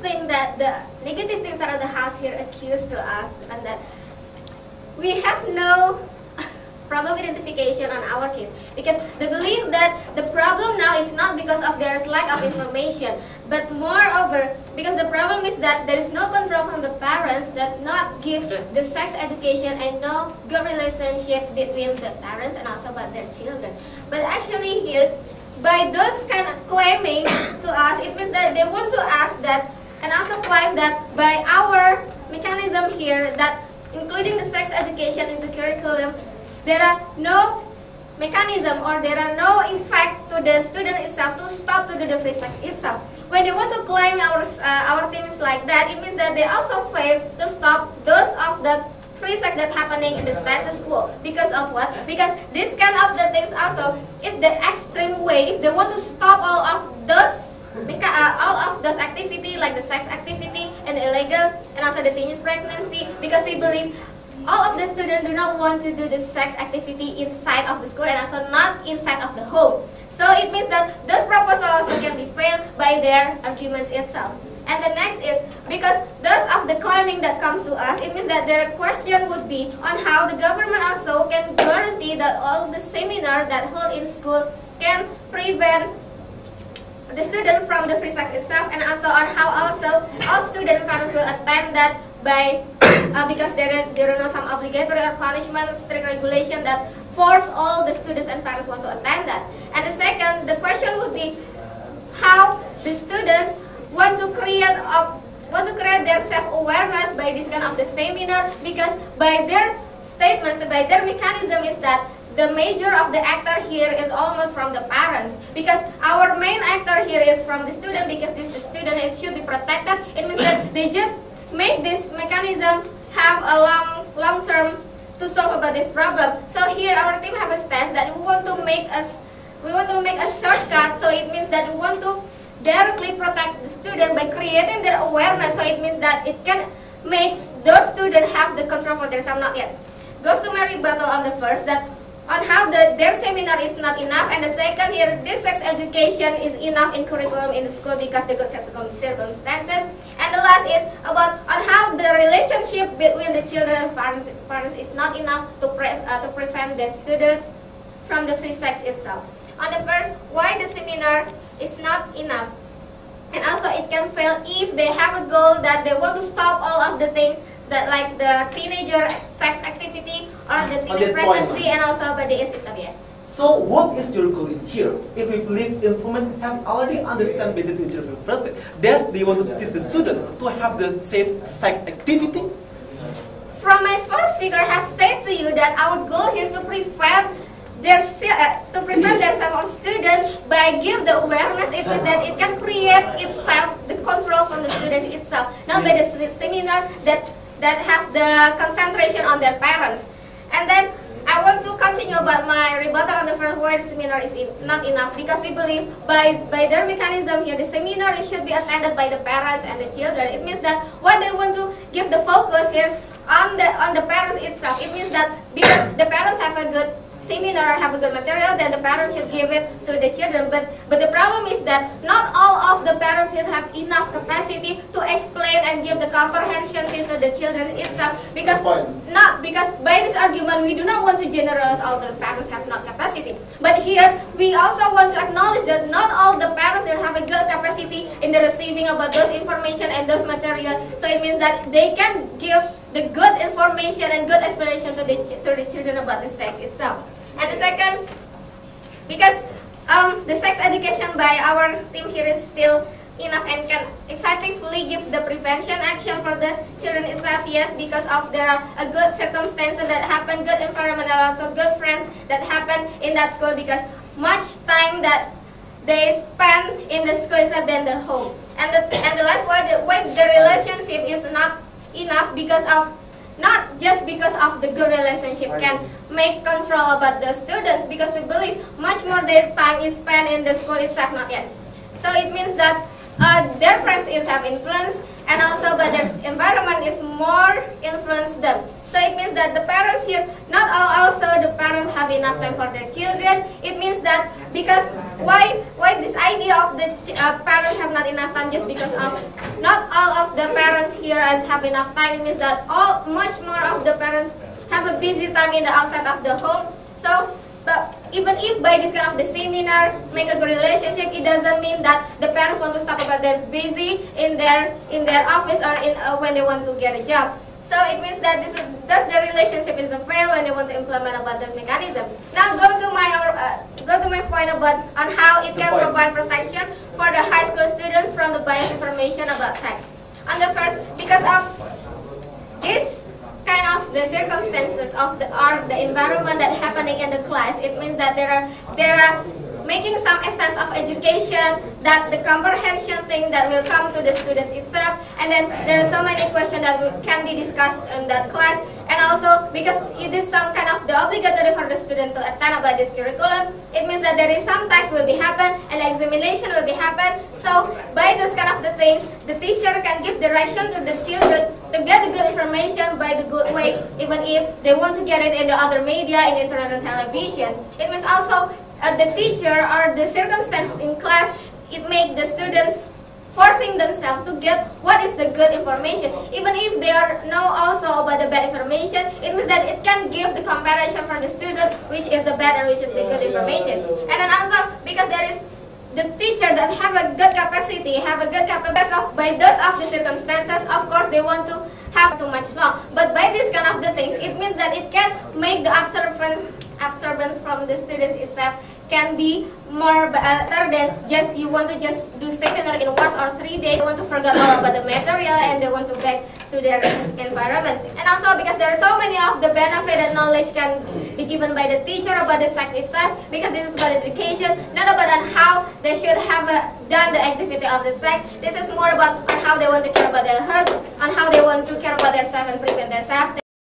thing that the negative things that the house here accused to us, and that we have no problem identification on our case, because they believe that the problem now is not because of their lack of information, but moreover because the problem is that there is no control from the parents that not give the sex education and no good relationship between the parents and also about their children. But actually here, by those kind of claiming to us, it means that they want to ask that, and also claim that by our mechanism here, that including the sex education in the curriculum, there are no mechanism or there are no effect to the student itself to stop to do the free sex itself. When they want to claim our team is like that, it means that they also fail to stop those of the free sex that's happening in the status quo. Because of what? Because this kind of the things also is the extreme way. If they want to stop all of those activity like the sex activity and the illegal and also the teenage pregnancy, because we believe all of the students do not want to do the sex activity inside of the school and also not inside of the home. So it means that those proposals also can be failed by their arguments itself. And the next is, because those of the claiming that comes to us, it means that their question would be on how the government also can guarantee that all the seminars that hold in school can prevent the student from the free sex itself, and also on how also all student parents will attend that by because there are no some obligatory or punishment, strict regulation that force all the students and parents want to attend that. And the second, the question would be how the students want to create their self-awareness by this kind of the seminar, because by their statements, by their mechanism is that the major of the actor here is almost from the parents, because our main actor here is from the student, because this student it should be protected. It means that they just make this mechanism have a long term to solve about this problem. So here our team have a stance that we want to make a shortcut. So it means that we want to directly protect the student by creating their awareness. So it means that it can make those students have the control for themselves. Not yet. Goes to my rebuttal on the first, that on how their seminar is not enough, and the second here, this sex education is enough in curriculum in the school because the good circumstances. And the last is about on how the relationship between the children and parents is not enough to prevent the students from the free sex itself. On the first, why the seminar is not enough, and also it can fail if they have a goal that they want to stop all of the things that like the teenager sex activity or the teenage pregnancy and also by the ethics of yes. So what is your goal in here? If we believe information have already understand by the teacher perspective, that they want to teach the student to have the safe sex activity? From my first speaker has said to you that our goal here is to prevent their some students by give the awareness it means that it can create itself the control from the student itself, not by the seminar that have the concentration on their parents. And then I want to continue about my rebuttal on the first why the seminar is not enough, because we believe by their mechanism here, the seminar should be attended by the parents and the children. It means that what they want to give the focus here on the parents itself. It means that because the parents have a good seminar, have a good material, then the parents should give it to the children. But the problem is that not all of the parents should have enough capacity to explain and give the comprehension to the children itself. Because by this argument, we do not want to generalize all the parents have not capacity. But here, we also want to acknowledge that not all the parents will have a good capacity in the receiving about those information and those material. So it means that they can give the good information and good explanation to the children about the sex itself. And the second, because the sex education by our team here is still enough and can effectively give the prevention action for the children itself, yes, because of there are a good circumstances that happen, good environment, and also good friends that happen in that school, because much time that they spend in the school itself than their home. And the last one, the relationship is not enough because of not just because of the good relationship can make control about the students, because we believe much more their time is spent in the school itself, not yet. So it means that their friends is have influence, and also but their environment is more influence them. So it means that the parents here, not all also the parents have enough time for their children. It means that because why this idea of the parents have not enough time just because of not all of the parents here have enough time. It means that much more of the parents have a busy time in the outside of the home. So but even if by this kind of the seminar make a good relationship, it doesn't mean that the parents want to talk about they're busy in their office or when they want to get a job. So it means that thus the relationship is a fail when they want to implement about this mechanism. Now go to my point about on how it can provide protection for the high school students from the biased information about sex. On the first, because of this kind of the circumstances of the environment that happening in the class, it means that there are making some essence of education, that the comprehension thing that will come to the students itself, and then there are so many questions that can be discussed in that class, and also because it is some kind of the obligatory for the student to attend about this curriculum, it means that there is some tests will be happen and examination will be happen. So by this kind of the things, the teacher can give direction to the children to get the good information by the good way, even if they want to get it in the other media, in internet and television. It means also the teacher or the circumstance in class, it makes the students forcing themselves to get what is the good information. Even if they know also about the bad information, it means that it can give the comparison for the student which is the bad and which is the good information. And then also because there is the teacher that have a good capacity, by those of the circumstances, of course they want to have too much long. But by this kind of the things, it means that it can make the absorbance from the students itself can be more better than just you want to just do seminar in 1 or 3 days. They want to forget all about the material and they want to back to their environment. And also because there are so many of the benefit and knowledge can be given by the teacher about the sex itself, because this is about education, not about on how they should have done the activity of the sex. This is more about on how they want to care about their health, on how they want to care about themselves and prevent themselves.